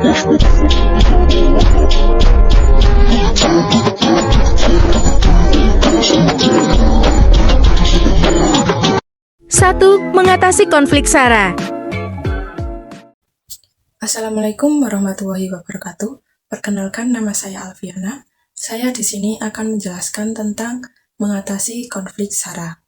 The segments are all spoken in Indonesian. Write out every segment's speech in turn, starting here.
Satu, mengatasi konflik SARA. Assalamualaikum warahmatullahi wabarakatuh. Perkenalkan, nama saya Alfiana. Saya di sini akan menjelaskan tentang mengatasi konflik SARA.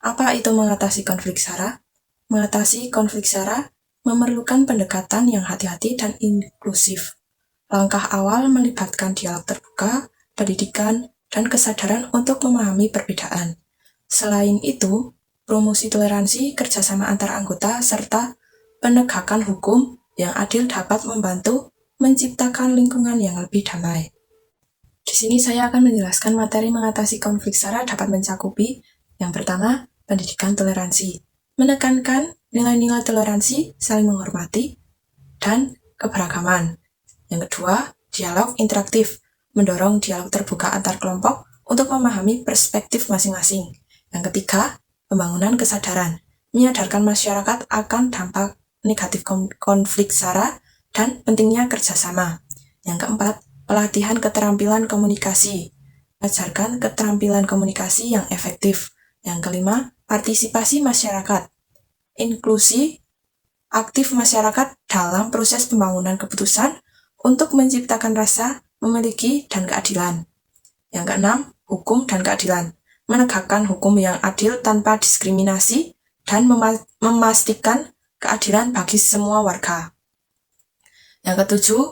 Apa itu mengatasi konflik SARA? Mengatasi konflik SARA memerlukan pendekatan yang hati-hati dan inklusif. Langkah awal melibatkan dialog terbuka, pendidikan, dan kesadaran untuk memahami perbedaan. Selain itu, promosi toleransi, kerjasama antar anggota, serta penegakan hukum yang adil dapat membantu menciptakan lingkungan yang lebih damai. Di sini saya akan menjelaskan materi mengatasi konflik SARA dapat mencakupi yang pertama, pendidikan toleransi, menekankan nilai-nilai toleransi, saling menghormati, dan keberagaman. Yang kedua, dialog interaktif, mendorong dialog terbuka antar kelompok untuk memahami perspektif masing-masing. Yang ketiga, pembangunan kesadaran, menyadarkan masyarakat akan dampak negatif konflik SARA dan pentingnya kerjasama. Yang keempat, pelatihan keterampilan komunikasi, mengajarkan keterampilan komunikasi yang efektif. Yang kelima, partisipasi masyarakat, inklusi aktif masyarakat dalam proses pembangunan keputusan untuk menciptakan rasa memiliki dan keadilan. Yang keenam, hukum dan keadilan, menegakkan hukum yang adil tanpa diskriminasi dan memastikan keadilan bagi semua warga. Yang ketujuh,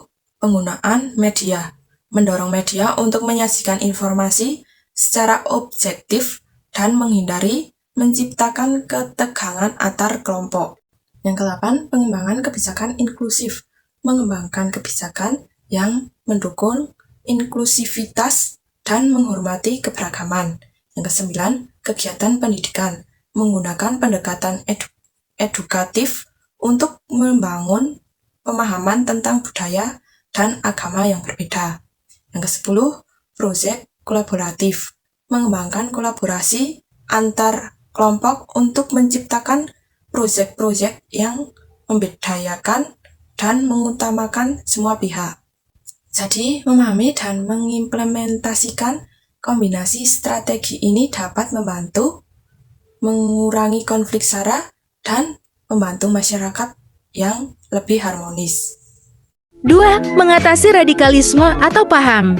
penggunaan media, mendorong media untuk menyajikan informasi secara objektif dan menghindari menciptakan ketegangan antar kelompok. Yang kedelapan, pengembangan kebijakan inklusif, mengembangkan kebijakan yang mendukung inklusivitas dan menghormati keberagaman. Yang kesembilan, kegiatan pendidikan, menggunakan pendekatan edukatif untuk membangun pemahaman tentang budaya dan agama yang berbeda. Yang kesepuluh, proyek kolaboratif, mengembangkan kolaborasi antar kelompok untuk menciptakan proyek-proyek yang membedayakan dan mengutamakan semua pihak. Jadi, memahami dan mengimplementasikan kombinasi strategi ini dapat membantu mengurangi konflik SARA dan membantu masyarakat yang lebih harmonis. 2. Mengatasi radikalisme atau paham.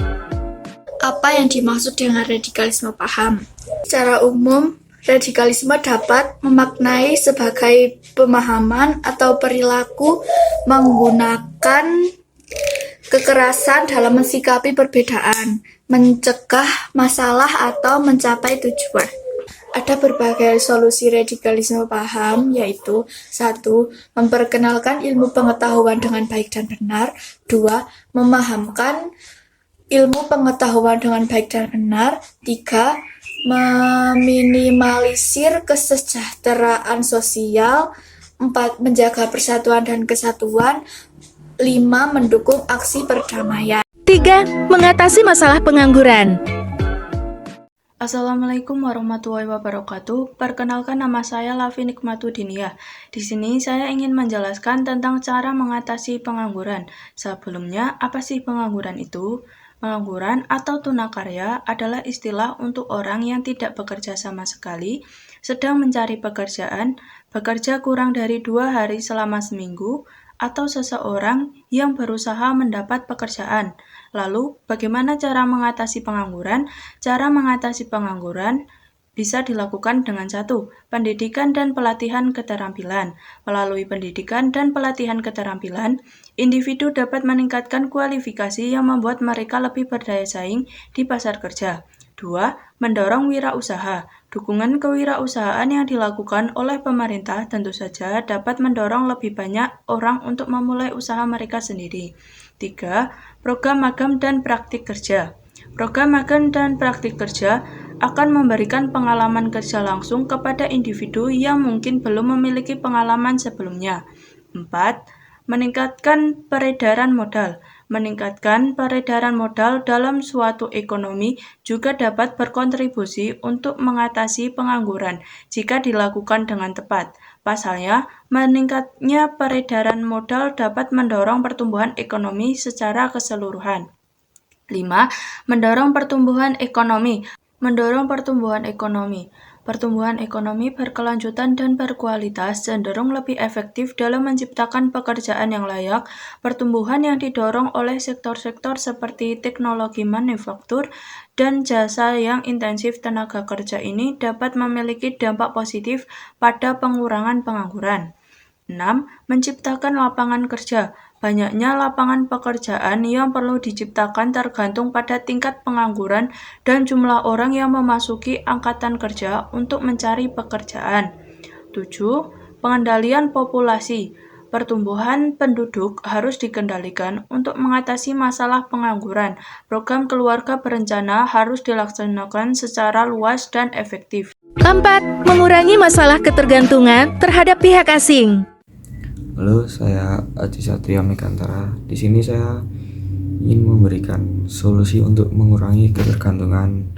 Apa yang dimaksud dengan radikalisme paham? Secara umum, radikalisme dapat memaknai sebagai pemahaman atau perilaku menggunakan kekerasan dalam mensikapi perbedaan, mencegah masalah atau mencapai tujuan. Ada berbagai solusi radikalisme paham, yaitu 1. Memperkenalkan ilmu pengetahuan dengan baik dan benar. 2. Memahamkan ilmu pengetahuan dengan baik dan benar. 3. Meminimalisir kesejahteraan sosial. 4. Menjaga persatuan dan kesatuan. 5. Mendukung aksi perdamaian. 3. Mengatasi masalah pengangguran. Assalamualaikum warahmatullahi wabarakatuh. Perkenalkan, nama saya Lafi Nikmatudiniyah. Di sini saya ingin menjelaskan tentang cara mengatasi pengangguran. Sebelumnya, apa sih pengangguran itu? Pengangguran atau tunakarya adalah istilah untuk orang yang tidak bekerja sama sekali, sedang mencari pekerjaan, bekerja kurang dari 2 hari selama seminggu, atau seseorang yang berusaha mendapat pekerjaan. Lalu, bagaimana cara mengatasi pengangguran? Cara mengatasi pengangguran bisa dilakukan dengan 1. Pendidikan dan pelatihan keterampilan. Melalui pendidikan dan pelatihan keterampilan, individu dapat meningkatkan kualifikasi yang membuat mereka lebih berdaya saing di pasar kerja. 2. Mendorong wirausaha. Dukungan kewirausahaan yang dilakukan oleh pemerintah tentu saja dapat mendorong lebih banyak orang untuk memulai usaha mereka sendiri. 3. Program magang dan praktik kerja. Program magang dan praktik kerja akan memberikan pengalaman kerja langsung kepada individu yang mungkin belum memiliki pengalaman sebelumnya. 4. Meningkatkan peredaran modal. Meningkatkan peredaran modal dalam suatu ekonomi juga dapat berkontribusi untuk mengatasi pengangguran jika dilakukan dengan tepat. Pasalnya, meningkatnya peredaran modal dapat mendorong pertumbuhan ekonomi secara keseluruhan. 5. Mendorong pertumbuhan ekonomi. Pertumbuhan ekonomi berkelanjutan dan berkualitas cenderung lebih efektif dalam menciptakan pekerjaan yang layak. Pertumbuhan yang didorong oleh sektor-sektor seperti teknologi manufaktur dan jasa yang intensif tenaga kerja ini dapat memiliki dampak positif pada pengurangan pengangguran. 6. Menciptakan lapangan kerja. Banyaknya lapangan pekerjaan yang perlu diciptakan tergantung pada tingkat pengangguran dan jumlah orang yang memasuki angkatan kerja untuk mencari pekerjaan. 7. Pengendalian populasi. Pertumbuhan penduduk harus dikendalikan untuk mengatasi masalah pengangguran. Program keluarga berencana harus dilaksanakan secara luas dan efektif. 4. Mengurangi masalah ketergantungan terhadap pihak asing. Halo, saya Aji Satria Megantara. Di sini saya ingin memberikan solusi untuk mengurangi ketergantungan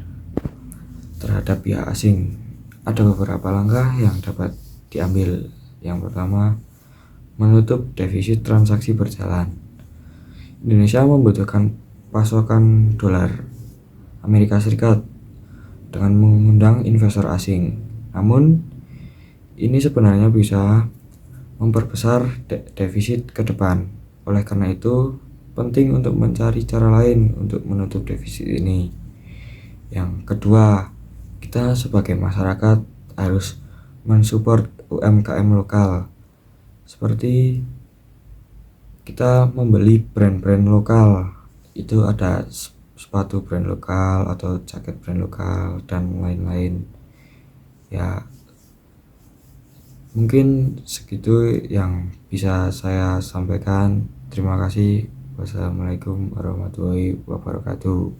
terhadap pihak asing. Ada beberapa langkah yang dapat diambil. Yang pertama, menutup defisit transaksi berjalan. Indonesia membutuhkan pasokan dolar Amerika Serikat dengan mengundang investor asing. Namun, ini sebenarnya bisa memperbesar defisit ke depan. Oleh karena itu, penting untuk mencari cara lain untuk menutup defisit ini. Yang kedua, kita sebagai masyarakat harus mensupport UMKM lokal. Seperti kita membeli brand-brand lokal. Itu ada sepatu brand lokal atau jaket brand lokal dan lain-lain. Ya, mungkin segitu yang bisa saya sampaikan. Terima kasih. Wassalamualaikum warahmatullahi wabarakatuh.